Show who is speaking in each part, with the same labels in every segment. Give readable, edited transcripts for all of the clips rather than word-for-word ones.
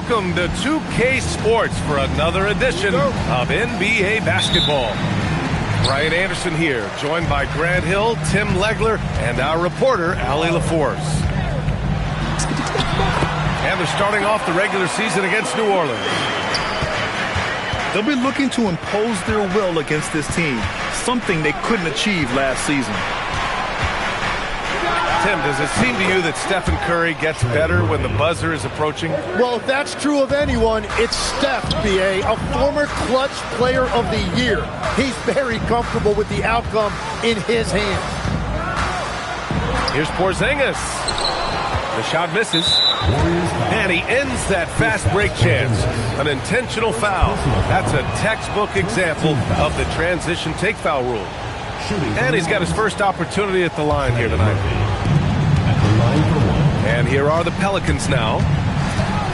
Speaker 1: Welcome to 2K Sports for another edition of NBA basketball. Ryan Anderson here, joined by Grant Hill, Tim Legler, and our reporter, Allie LaForce. And they're starting off the regular season against New Orleans.
Speaker 2: They'll be looking to impose their will against this team, something they couldn't achieve last season.
Speaker 1: Tim, does it seem to you that Stephen Curry gets better when the buzzer is approaching?
Speaker 3: Well, if that's true of anyone, it's Steph, B.A., a former clutch player of the year. He's very comfortable with the outcome in his hands.
Speaker 1: Here's Porzingis. The shot misses. And he ends that fast break chance. An intentional foul. That's a textbook example of the transition take foul rule. And he's got his first opportunity at the line here tonight. And here are the Pelicans now.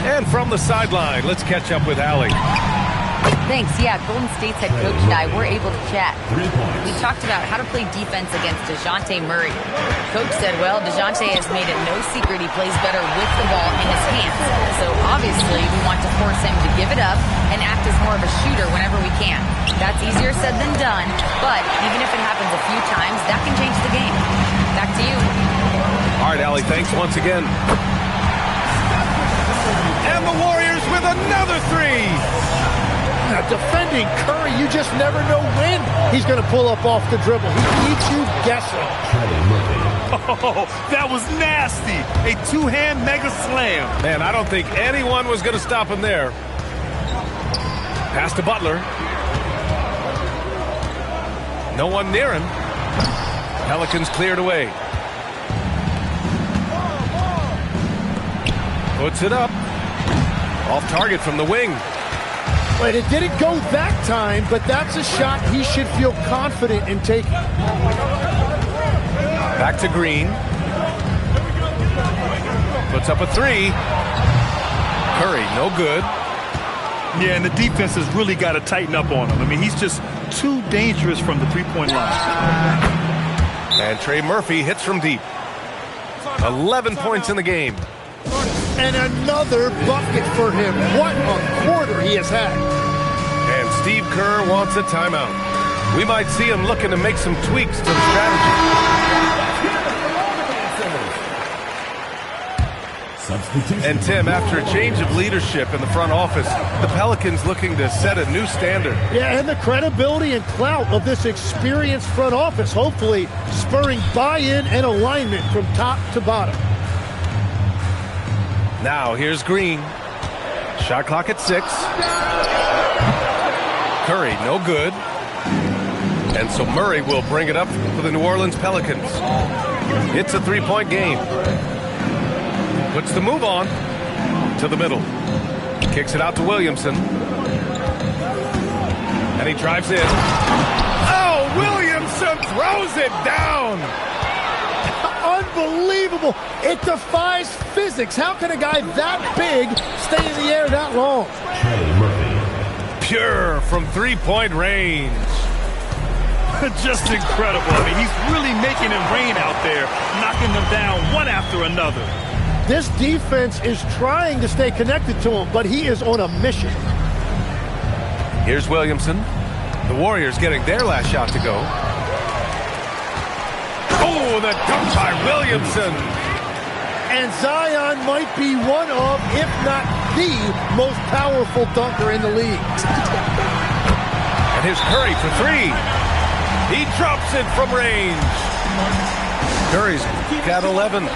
Speaker 1: And from the sideline, let's catch up with Allie.
Speaker 4: Thanks. Yeah, Golden State's head coach and I were able to chat. We talked about how to play defense against DeJounte Murray. Coach said, well, DeJounte has made it no secret he plays better with the ball in his hands. So obviously we want to force him to give it up and act as more of a shooter whenever we can. That's easier said than done, but even if it happens a few times, that can change the game. Back to you.
Speaker 1: All right, Allie, thanks once again. And the Warriors with another three.
Speaker 3: Now, defending Curry, you just never know when he's going to pull up off the dribble. He keeps you guessing.
Speaker 2: Oh, that was nasty. A two-hand mega slam.
Speaker 1: Man, I don't think anyone was going to stop him there. Pass to Butler. No one near him. Pelicans cleared away. Puts it up. Off target from the wing.
Speaker 3: But it didn't go that time, but that's a shot he should feel confident in taking.
Speaker 1: Back to Green. Puts up a three. Curry, no good.
Speaker 2: Yeah, and the defense has really got to tighten up on him. I mean, he's just too dangerous from the three-point line.
Speaker 1: And Trey Murphy hits from deep. 11 points in the game.
Speaker 3: And another bucket for him. What a quarter he has had.
Speaker 1: And Steve Kerr wants a timeout. We might see him looking to make some tweaks to the strategy. And Tim, after a change of leadership in the front office, the Pelicans looking to set a new standard.
Speaker 3: Yeah, and the credibility and clout of this experienced front office, hopefully spurring buy-in and alignment from top to bottom.
Speaker 1: Now, here's Green. Shot clock at 6. Curry, no good. And so Murray will bring it up for the New Orleans Pelicans. It's a three-point game. Puts the move on to the middle. Kicks it out to Williamson. And he drives in. Oh, Williamson throws it down.
Speaker 3: Unbelievable. It defies physics. How can a guy that big stay in the air that long?
Speaker 1: Pure from three-point range.
Speaker 2: Just incredible. I mean, he's really making it rain out there, knocking them down one after another.
Speaker 3: This defense is trying to stay connected to him, but he is on a mission.
Speaker 1: Here's Williamson. The Warriors getting their last shot to go. Oh, the dunk by Williamson.
Speaker 3: And Zion might be one of, if not the most powerful dunker in the league.
Speaker 1: And here's Curry for three. He drops it from range. Curry's got 11.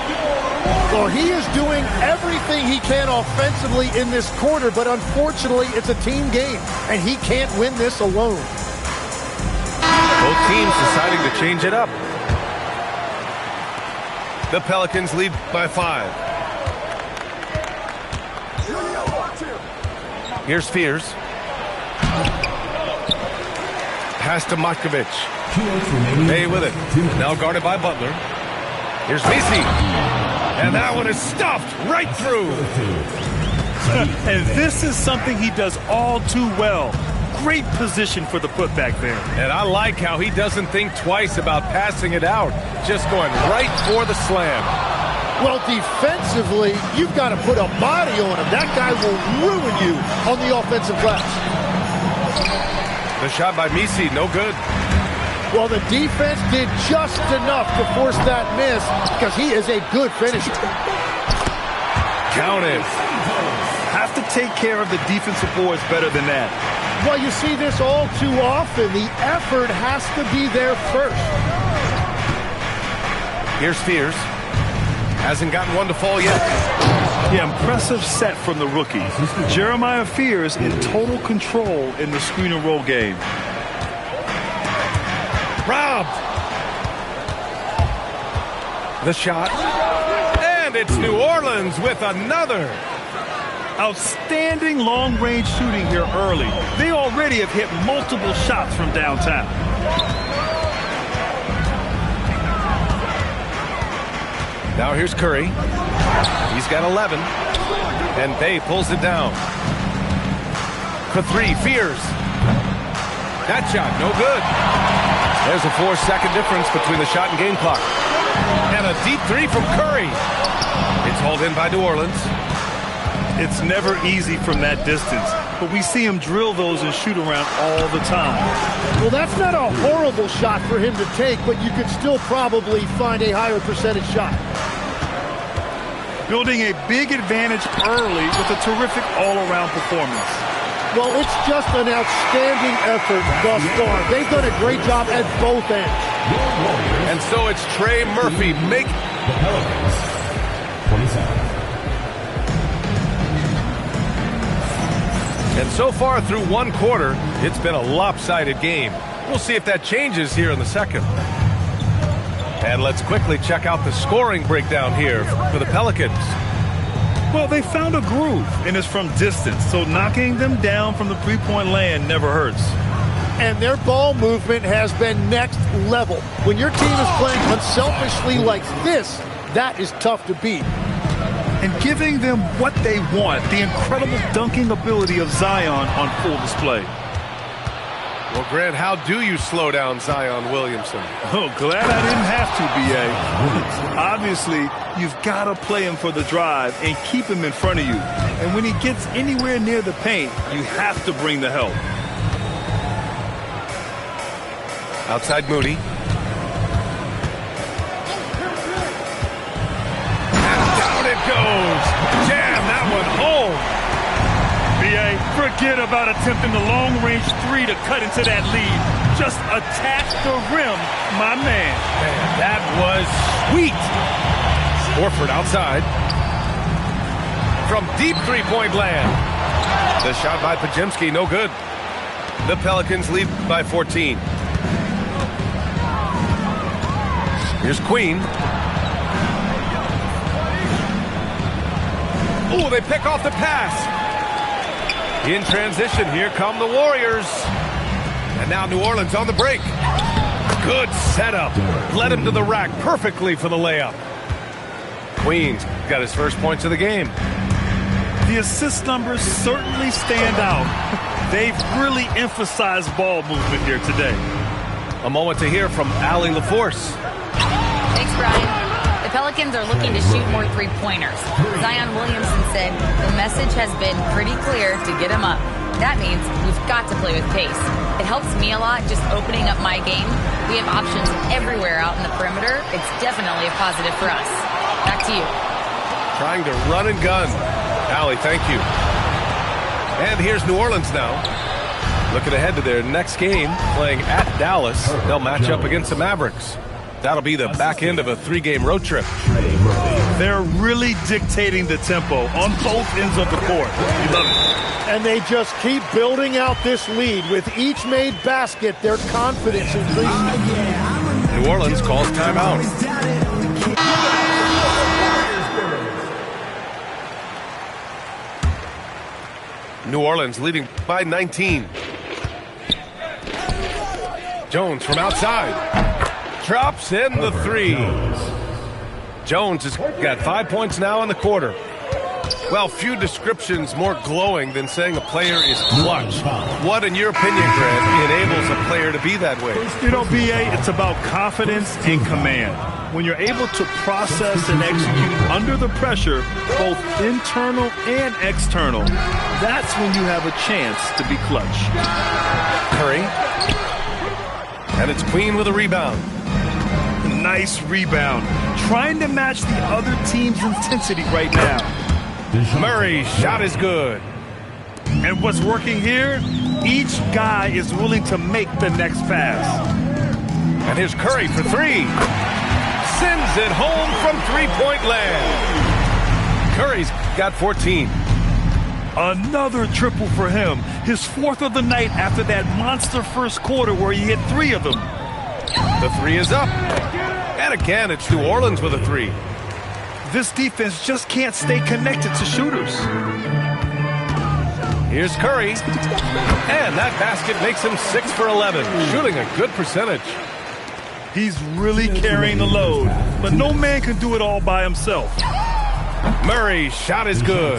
Speaker 3: Well, he is doing everything he can offensively in this quarter, but unfortunately, it's a team game, and he can't win this alone.
Speaker 1: Both teams deciding to change it up. The Pelicans lead by 5. Here's Spears. Pass to Matkovic. May with it. Now guarded by Butler. Here's Vesey. And that one is stuffed right through.
Speaker 2: And this is something he does all too well. Great position for the putback there.
Speaker 1: And I like how he doesn't think twice about passing it out. Just going right for the slam.
Speaker 3: Well, defensively, you've got to put a body on him. That guy will ruin you on the offensive glass.
Speaker 1: The shot by Messi, no good.
Speaker 3: Well, the defense did just enough to force that miss because he is a good finisher.
Speaker 1: Counted.
Speaker 2: Have to take care of the defensive boards better than that.
Speaker 3: Well, you see this all too often. The effort has to be there first.
Speaker 1: Here's Fears. Hasn't gotten one to fall yet.
Speaker 2: Yeah, impressive set from the rookie. Jeremiah Fears in total control in the screen and roll game.
Speaker 1: Robbed. The shot. And it's New Orleans with another.
Speaker 2: Outstanding long-range shooting here early. They already have hit multiple shots from downtown.
Speaker 1: Now here's Curry. He's got 11. And Bay pulls it down. For three, Fears. That shot, no good. There's a 4-second difference between the shot and game clock. And a deep three from Curry. It's hauled in by New Orleans.
Speaker 2: It's never easy from that distance, but we see him drill those and shoot around all the time.
Speaker 3: Well, that's not a horrible shot for him to take, but you could still probably find a higher percentage shot.
Speaker 2: Building a big advantage early with a terrific all-around performance.
Speaker 3: Well, it's just an outstanding effort thus far. They've done a great job at both ends.
Speaker 1: And so it's Trey Murphy making
Speaker 5: the Pelicans 27.
Speaker 1: And so far through one quarter, it's been a lopsided game. We'll see if that changes here in the second. And let's quickly check out the scoring breakdown here for the Pelicans.
Speaker 2: Well, they found a groove, and it's from distance, so knocking them down from the three-point land never hurts.
Speaker 3: And their ball movement has been next level. When your team is playing unselfishly like this, that is tough to beat.
Speaker 2: And giving them what they want, the incredible dunking ability of Zion on full display.
Speaker 1: Well, Grant, how do you slow down Zion Williamson?
Speaker 2: Oh, glad I didn't have to, B.A. Obviously, you've got to play him for the drive and keep him in front of you. And when he gets anywhere near the paint, you have to bring the help.
Speaker 1: Outside Moody. And down it goes. Jam that one home.
Speaker 2: B.A., forget about attempting the long-range three to cut into that lead. Just attack the rim, my man.
Speaker 1: Man, that was sweet. Horford outside. From deep three-point land. The shot by Podziemski, no good. The Pelicans lead by 14. Here's Queen. Ooh, they pick off the pass. In transition, here come the Warriors. And now New Orleans on the break. Good setup. Led him to the rack perfectly for the layup. Queen's got his first points of the game.
Speaker 2: The assist numbers certainly stand out. They've really emphasized ball movement here today.
Speaker 1: A moment to hear from Allie LaForce.
Speaker 4: Thanks, Brian. The Pelicans are looking to shoot more three-pointers. Zion Williamson said the message has been pretty clear to get him up. That means we've got to play with pace. It helps me a lot just opening up my game. We have options everywhere out in the perimeter. It's definitely a positive for us. Back to you.
Speaker 1: Trying to run and gun. Allie, thank you. And here's New Orleans now. Looking ahead to their next game, playing at Dallas. They'll match up against the Mavericks. That'll be the back end of a 3-game road trip.
Speaker 2: They're really dictating the tempo on both ends of the court. You love it.
Speaker 3: And they just keep building out this lead. With each made basket, their confidence increases.
Speaker 1: New Orleans calls timeout. New Orleans leading by 19. Jones from outside. Drops in the three. Jones has got 5 points now in the quarter. Well, few descriptions more glowing than saying a player is clutch. What, in your opinion, Grant, enables a player to be that way?
Speaker 2: You know, B.A., it's about confidence and command. When you're able to process and execute under the pressure, both internal and external, that's when you have a chance to be clutch.
Speaker 1: Curry. And it's Queen with a rebound.
Speaker 2: Nice rebound. Trying to match the other team's intensity right now.
Speaker 1: Murray's shot is good.
Speaker 2: And what's working here? Each guy is willing to make the next pass.
Speaker 1: And here's Curry for three. Sends it home from three-point land. Curry's got 14.
Speaker 2: Another triple for him. His fourth of the night after that monster first quarter where he hit 3 of them.
Speaker 1: The three is up. And again, it's New Orleans with a three.
Speaker 2: This defense just can't stay connected to shooters.
Speaker 1: Here's Curry. And that basket makes him 6 for 11, shooting a good percentage.
Speaker 2: He's really carrying the load, but no man can do it all by himself.
Speaker 1: Murray's shot is good.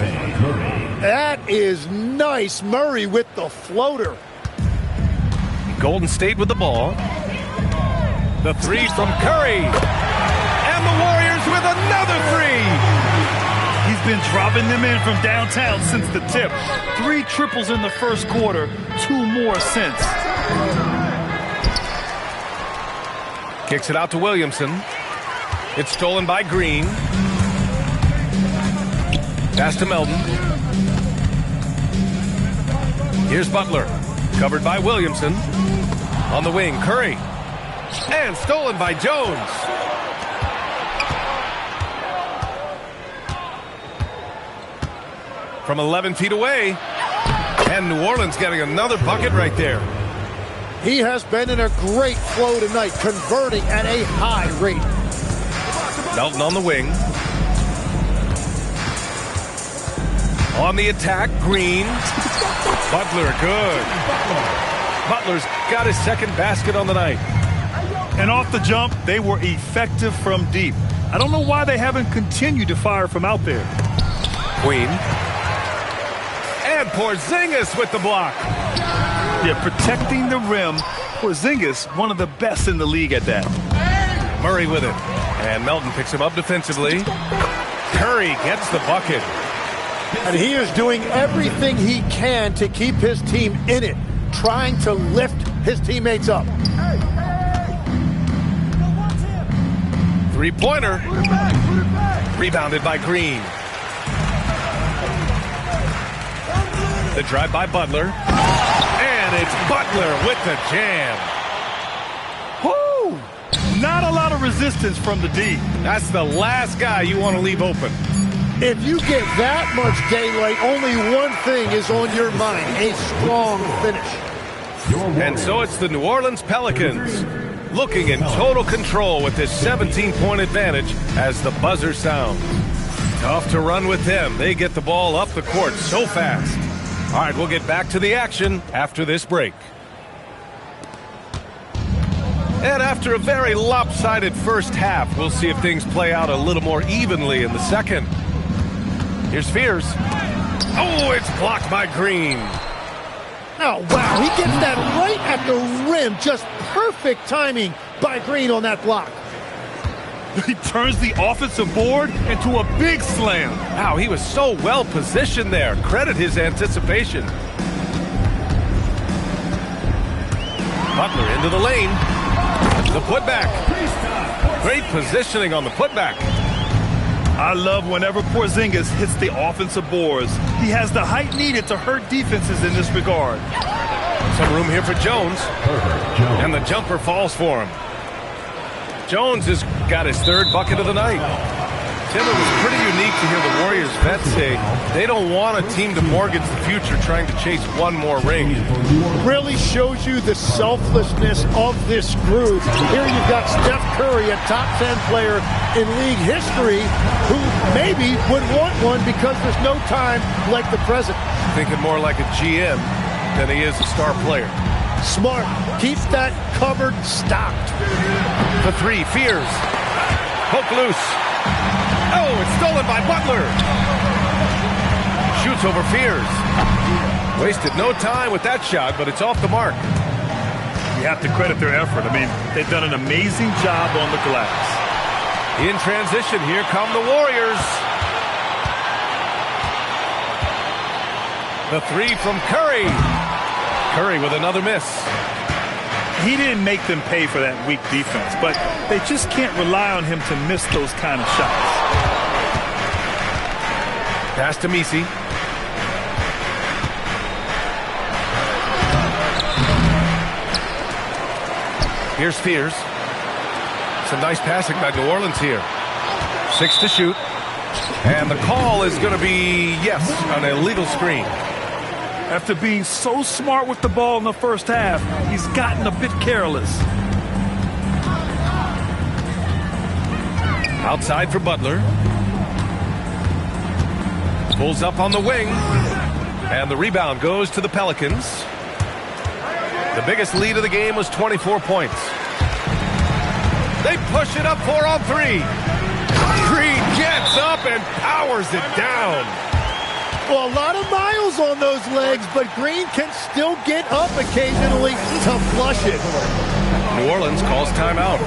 Speaker 3: That is nice. Murray with the floater.
Speaker 1: Golden State with the ball. The three from Curry. And the Warriors with another three.
Speaker 2: He's been dropping them in from downtown since the tip. 3 triples in the first quarter, 2 more since.
Speaker 1: Kicks it out to Williamson. It's stolen by Green. Pass to Melton. Here's Butler. Covered by Williamson. On the wing, Curry. And stolen by Jones. From 11 feet away. And New Orleans getting another bucket right there.
Speaker 3: He has been in a great flow tonight, converting at a high rate.
Speaker 1: Melton on the wing. On the attack, Green. Butler, good. Butler's got his second basket on the night.
Speaker 2: And off the jump, they were effective from deep. I don't know why they haven't continued to fire from out there.
Speaker 1: Queen. And Porzingis with the block.
Speaker 2: Yeah, protecting the rim. Porzingis, one of the best in the league at that.
Speaker 1: Murray with it. And Melton picks him up defensively. Curry gets the bucket.
Speaker 3: And he is doing everything he can to keep his team in it, trying to lift his teammates up.
Speaker 1: Three-pointer. Rebounded by Green. The drive by Butler. And it's Butler with the jam.
Speaker 2: Woo! Not a lot of resistance from the D.
Speaker 1: That's the last guy you want to leave open.
Speaker 3: If you get that much daylight, only one thing is on your mind, a strong finish.
Speaker 1: And so it's the New Orleans Pelicans looking in total control with this 17-point advantage as the buzzer sounds. Tough to run with them. They get the ball up the court so fast. All right, we'll get back to the action after this break. And after a very lopsided first half, we'll see if things play out a little more evenly in the second. Here's Fears. Oh, it's blocked by Green.
Speaker 3: Oh, wow, he gets that right at the rim. Just perfect timing by Green on that block.
Speaker 2: He turns the offensive board into a big slam.
Speaker 1: Wow, he was so well positioned there. Credit his anticipation. Butler into the lane. The putback. Great positioning on the putback.
Speaker 2: I love whenever Porzingis hits the offensive boards. He has the height needed to hurt defenses in this regard.
Speaker 1: Some room here for Jones. And the jumper falls for him. Jones has got his third bucket of the night. Tim, it was pretty unique to hear the Warriors vets say they don't want a team to mortgage the future trying to chase one more ring.
Speaker 3: Really shows you the selflessness of this group. Here you've got Steph Curry, a top 10 player in league history, who maybe would want one because there's no time like the present.
Speaker 1: Thinking more like a GM than he is a star player.
Speaker 3: Smart. Keeps that cupboard stocked.
Speaker 1: The three, Fears. Poke loose. Oh, it's stolen by Butler. shoots over Fears. Wasted no time with that shot, but it's off the mark.
Speaker 2: You have to credit their effort. I mean, they've done an amazing job on the glass.
Speaker 1: In transition, here come the Warriors. The three from Curry. Curry with another miss.
Speaker 2: He didn't make them pay for that weak defense, but they just can't rely on him to miss those kind of shots.
Speaker 1: Pass to Messi. Here's Fears. Some nice passing by New Orleans here. 6 to shoot. And the call is going to be, yes, an illegal screen.
Speaker 2: After being so smart with the ball in the first half, he's gotten a bit careless.
Speaker 1: Outside for Butler. Pulls up on the wing. And the rebound goes to the Pelicans. The biggest lead of the game was 24 points. They push it up 4 on 3. Green gets up and powers it down.
Speaker 3: Well, a lot of miles on those legs, but Green can still get up occasionally to flush it.
Speaker 1: New Orleans calls timeout.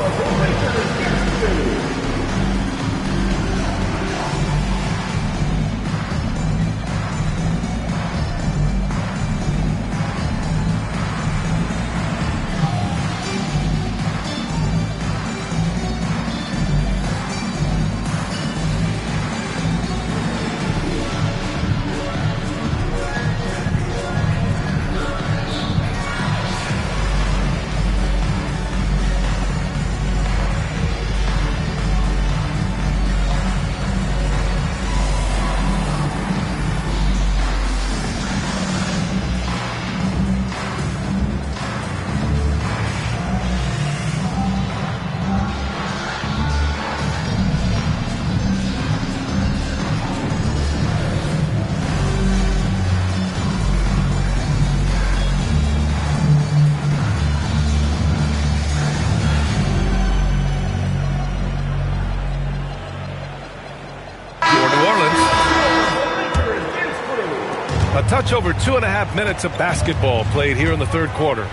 Speaker 1: A touch over 2.5 minutes of basketball played here in the third quarter.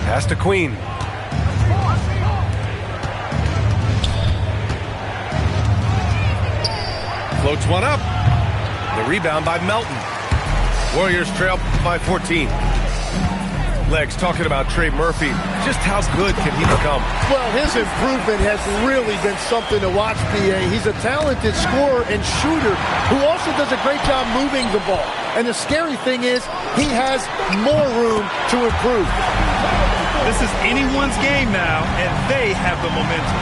Speaker 1: Pass to Queen. Floats one up. The rebound by Melton. Warriors trail by 14. Legs talking about Trey Murphy. Just how good can he become?
Speaker 3: Well, his improvement has really been something to watch, PA. He's a talented scorer and shooter who also does a great job moving the ball. And the scary thing is he has more room to improve.
Speaker 2: This is anyone's game now, and they have the momentum.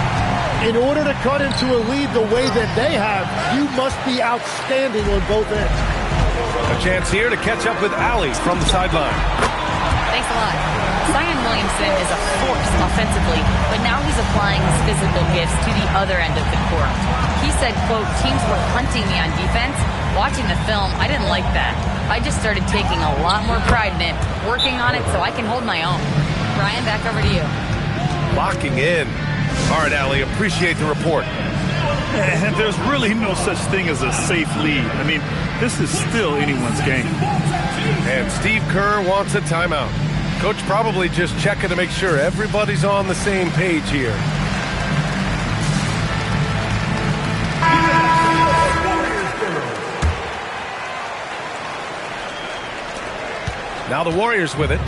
Speaker 3: In order to cut into a lead the way that they have, you must be outstanding on both ends.
Speaker 1: A chance here to catch up with Allie from the sideline.
Speaker 4: Thanks a lot. Zion Williamson is a force offensively, but now he's applying his physical gifts to the other end of the court. He said, quote, teams were hunting me on defense. Watching the film, I didn't like that. I just started taking a lot more pride in it, working on it so I can hold my own. Brian, back over to you.
Speaker 1: Locking in. All right, Allie, appreciate the report.
Speaker 2: And there's really no such thing as a safe lead. I mean, this is still anyone's game.
Speaker 1: And Steve Kerr wants a timeout. Coach probably just checking to make sure everybody's on the same page here. Now the Warriors with it.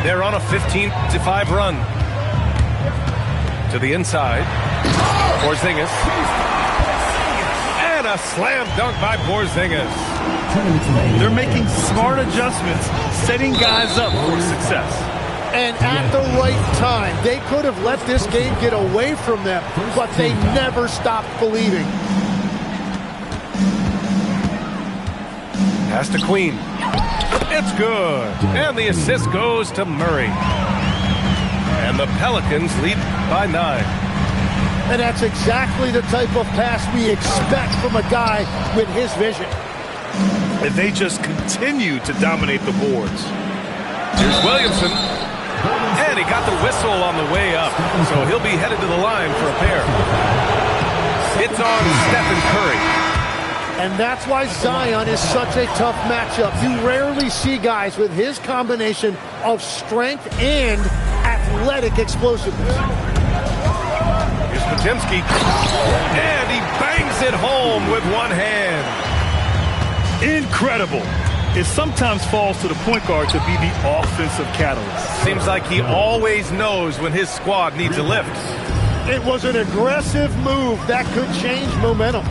Speaker 1: They're on a 15-5 run. To the inside. Porzingis. And a slam dunk by Porzingis.
Speaker 2: They're making smart adjustments, setting guys up for success.
Speaker 3: And at the right time, they could have let this game get away from them, but they never stopped believing.
Speaker 1: Pass to Queen. It's good. And the assist goes to Murray. And the Pelicans lead by 9.
Speaker 3: And that's exactly the type of pass we expect from a guy with his vision.
Speaker 2: And they just continue to dominate the boards.
Speaker 1: Here's Williamson. And he got the whistle on the way up. So he'll be headed to the line for a pair. It's on Stephen Curry.
Speaker 3: And that's why Zion is such a tough matchup. You rarely see guys with his combination of strength and athletic explosiveness.
Speaker 1: Here's Podziemski. And he bangs it home with one hand.
Speaker 2: Incredible. It sometimes falls to the point guard to be the offensive catalyst.
Speaker 1: Seems like he always knows when his squad needs a lift.
Speaker 3: It was an aggressive move that could change momentum.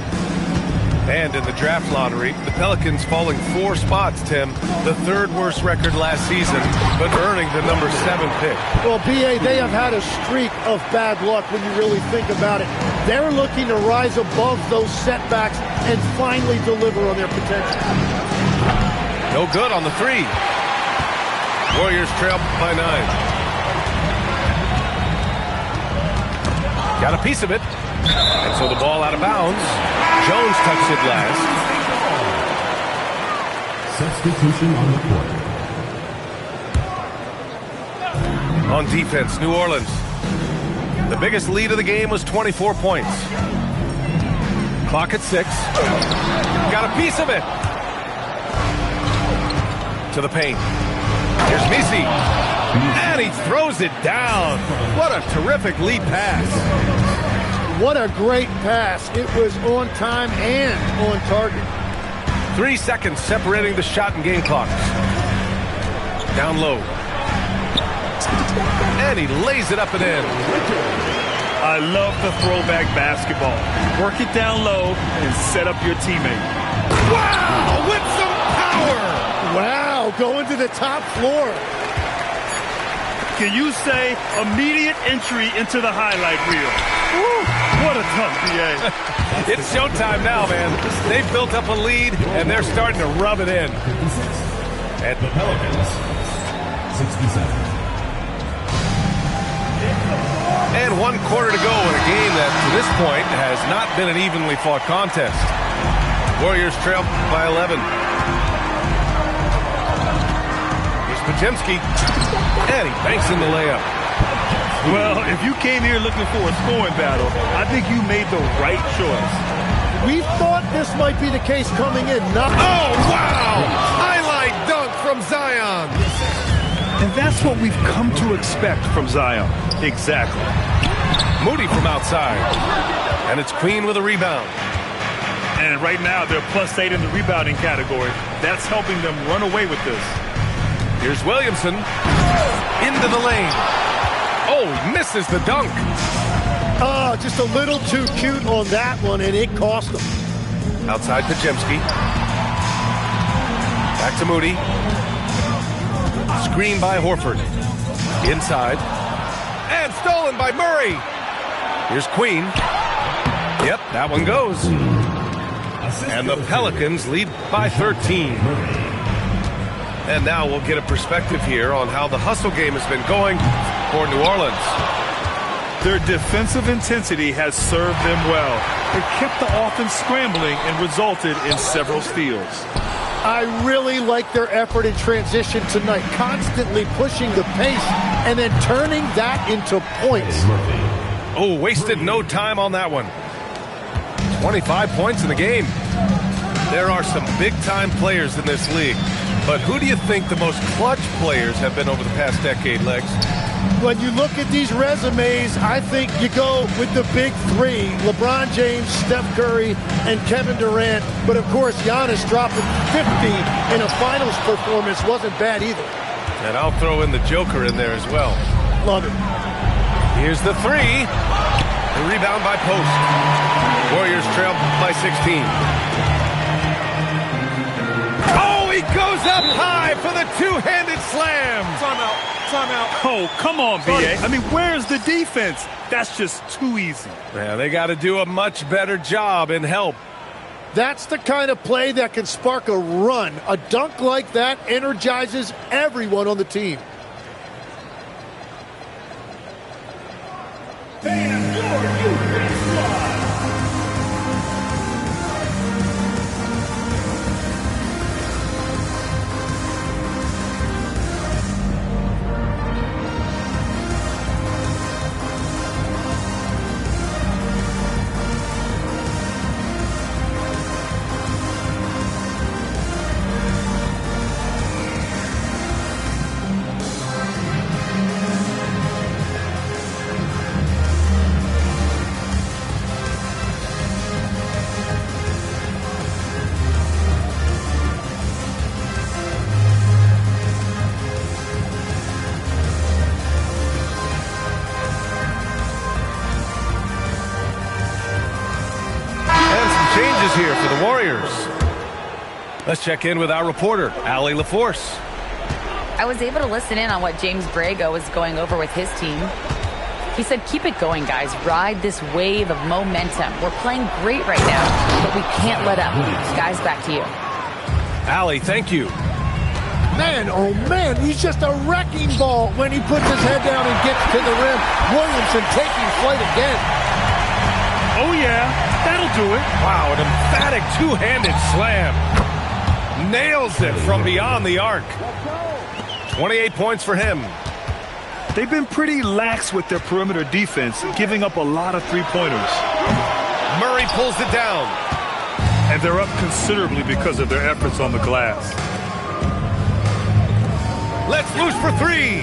Speaker 1: And in the draft lottery, the Pelicans falling 4 spots, Tim. The 3rd worst record last season, but earning the number 7 pick.
Speaker 3: Well, B.A., they have had a streak of bad luck when you really think about it. They're looking to rise above those setbacks and finally deliver on their potential.
Speaker 1: No good on the 3. Warriors trail by 9. Got a piece of it. And so the ball out of bounds. Jones touched it last.
Speaker 5: Substitution on the court.
Speaker 1: On defense, New Orleans. The biggest lead of the game was 24 points. Clock at 6. Got a piece of it. To the paint. Here's Messi. And he throws it down. What a terrific lead pass.
Speaker 3: What a great pass. It was on time and on target.
Speaker 1: 3 seconds separating the shot and game clocks. Down low. And he lays it up and in.
Speaker 2: I love the throwback basketball. Work it down low and set up your teammate.
Speaker 1: Wow, with some power.
Speaker 3: Wow, going to the top floor.
Speaker 2: Can you say immediate entry into the highlight reel? Woo, what a tough BA.
Speaker 1: It's showtime now, man. They've built up a lead, and they're starting to rub it in.
Speaker 5: 56.
Speaker 1: And
Speaker 5: The Pelicans, 67.
Speaker 1: And 1 quarter to go in a game that, to this point, has not been an evenly fought contest. Warriors trail by 11. Here's Podziemski. And he banks in the layup.
Speaker 2: Well, if you came here looking for a scoring battle, I think you made the right choice.
Speaker 3: We thought this might be the case coming in.
Speaker 1: Oh, wow! Highlight dunk from Zion.
Speaker 2: And that's what we've come to expect from Zion. Exactly.
Speaker 1: Moody from outside. And it's Queen with a rebound.
Speaker 2: And right now, they're +8 in the rebounding category. That's helping them run away with this.
Speaker 1: Here's Williamson. Into the lane. Oh, misses the dunk.
Speaker 3: Oh, just a little too cute on that one, and it cost him.
Speaker 1: Outside Podziemski. Back to Moody. Screen by Horford. Inside. And stolen by Murray. Here's Queen. Yep, that one goes. And the Pelicans lead by 13. And now we'll get a perspective here on how the hustle game has been going for New Orleans.
Speaker 2: Their defensive intensity has served them well. It kept the offense scrambling and resulted in several steals.
Speaker 3: I really like their effort in transition tonight, constantly pushing the pace and then turning that into points.
Speaker 1: Oh, wasted no time on that one. 25 points in the game. There are some big-time players in this league. But who do you think the most clutch players have been over the past decade, Legs?
Speaker 3: When you look at these resumes, I think you go with the big 3, LeBron James, Steph Curry, and Kevin Durant. But, of course, Giannis dropping 50 in a finals performance wasn't bad either.
Speaker 1: And I'll throw in the Joker in there as well.
Speaker 3: Love it.
Speaker 1: Here's the 3. The rebound by Post. Warriors trail by 16. He goes up high for the two-handed slam.
Speaker 2: Timeout. Oh, come on, B.A. I mean, where's the defense? That's just too easy.
Speaker 1: Yeah, they got to do a much better job in help.
Speaker 3: That's the kind of play that can spark a run. A dunk like that energizes everyone on the team.
Speaker 1: here for the Warriors. Let's check in with our reporter, Allie LaForce.
Speaker 4: I was able to listen in on what James Borrego was going over with his team. He said, keep it going, guys. Ride this wave of momentum. We're playing great right now, but we can't let up. Guys, back to you.
Speaker 1: Allie, thank you.
Speaker 3: Man, oh man, he's just a wrecking ball when he puts his head down and gets to the rim. Williamson taking flight again.
Speaker 2: Oh, yeah, that'll do it.
Speaker 1: Wow, an emphatic two-handed slam. Nails it from beyond the arc. 28 points for him.
Speaker 2: They've been pretty lax with their perimeter defense, giving up a lot of three-pointers.
Speaker 1: Murray pulls it down.
Speaker 2: And they're up considerably because of their efforts on the glass.
Speaker 1: Let's loose for three.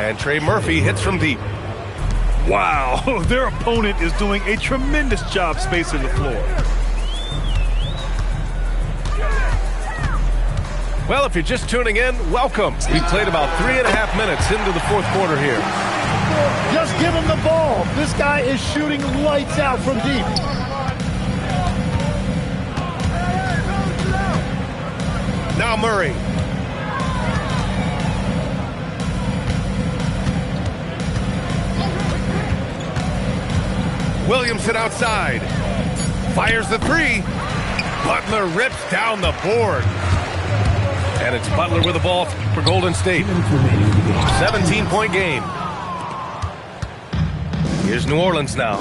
Speaker 1: And Trey Murphy hits from deep.
Speaker 2: Wow, their opponent is doing a tremendous job spacing the floor.
Speaker 1: Well, if you're just tuning in, welcome. We played about 3.5 minutes into the fourth quarter here.
Speaker 3: Just give him the ball. This guy is shooting lights out from deep.
Speaker 1: Now Murray. Williamson outside. Fires the three. Butler rips down the board. And it's Butler with the ball for Golden State. 17-point game. Here's New Orleans now.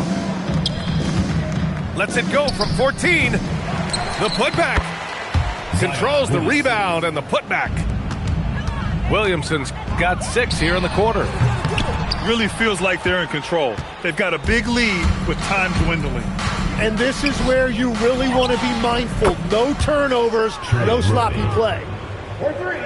Speaker 1: Lets it go from 14. The putback. Controls the rebound and the putback. Williamson's got 6 here in the quarter.
Speaker 2: Really feels like they're in control. They've got a big lead with time dwindling.
Speaker 3: And this is where you really want to be mindful. No turnovers, no sloppy play.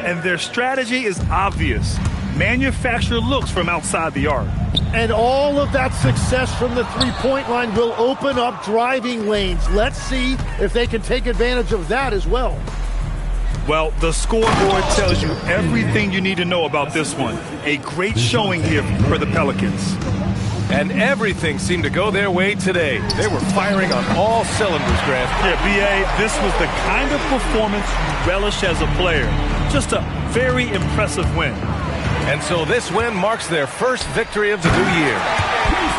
Speaker 2: And their strategy is obvious. Manufacture looks from outside the arc.
Speaker 3: And all of that success from the three-point line will open up driving lanes. Let's see if they can take advantage of that as well.
Speaker 2: Well, the scoreboard tells you everything you need to know about this one. A great showing here for the Pelicans.
Speaker 1: And everything seemed to go their way today. They were firing on all cylinders, Grant.
Speaker 2: Yeah, B.A., this was the kind of performance you relish as a player. Just a very impressive win.
Speaker 1: And so this win marks their first victory of the new year.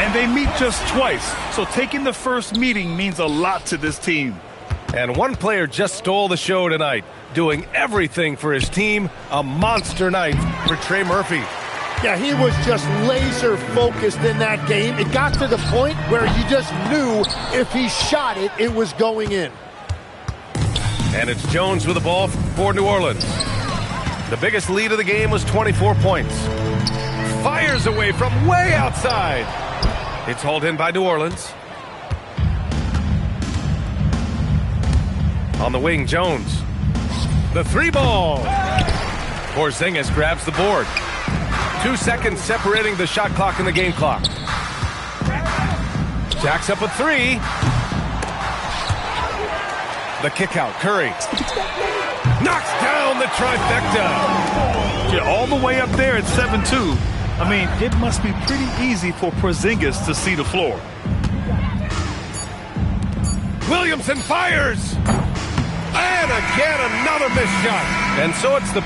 Speaker 2: And they meet just twice, so taking the first meeting means a lot to this team.
Speaker 1: And one player just stole the show tonight, doing everything for his team. A monster night for Trey Murphy.
Speaker 3: Yeah, he was just laser focused in that game. It got to the point where you just knew if he shot it, it was going in.
Speaker 1: And it's Jones with the ball for New Orleans. The biggest lead of the game was 24 points. Fires away from way outside. It's hauled in by New Orleans. On the wing, Jones. The three ball. Porzingis grabs the board. 2 seconds separating the shot clock and the game clock. Jacks up a three. The kick out, Curry. Knocks down the trifecta.
Speaker 2: Yeah, all the way up there at 7-2. I mean, it must be pretty easy for Porzingis to see the floor.
Speaker 1: Williamson fires. And again, another missed shot. And so it's the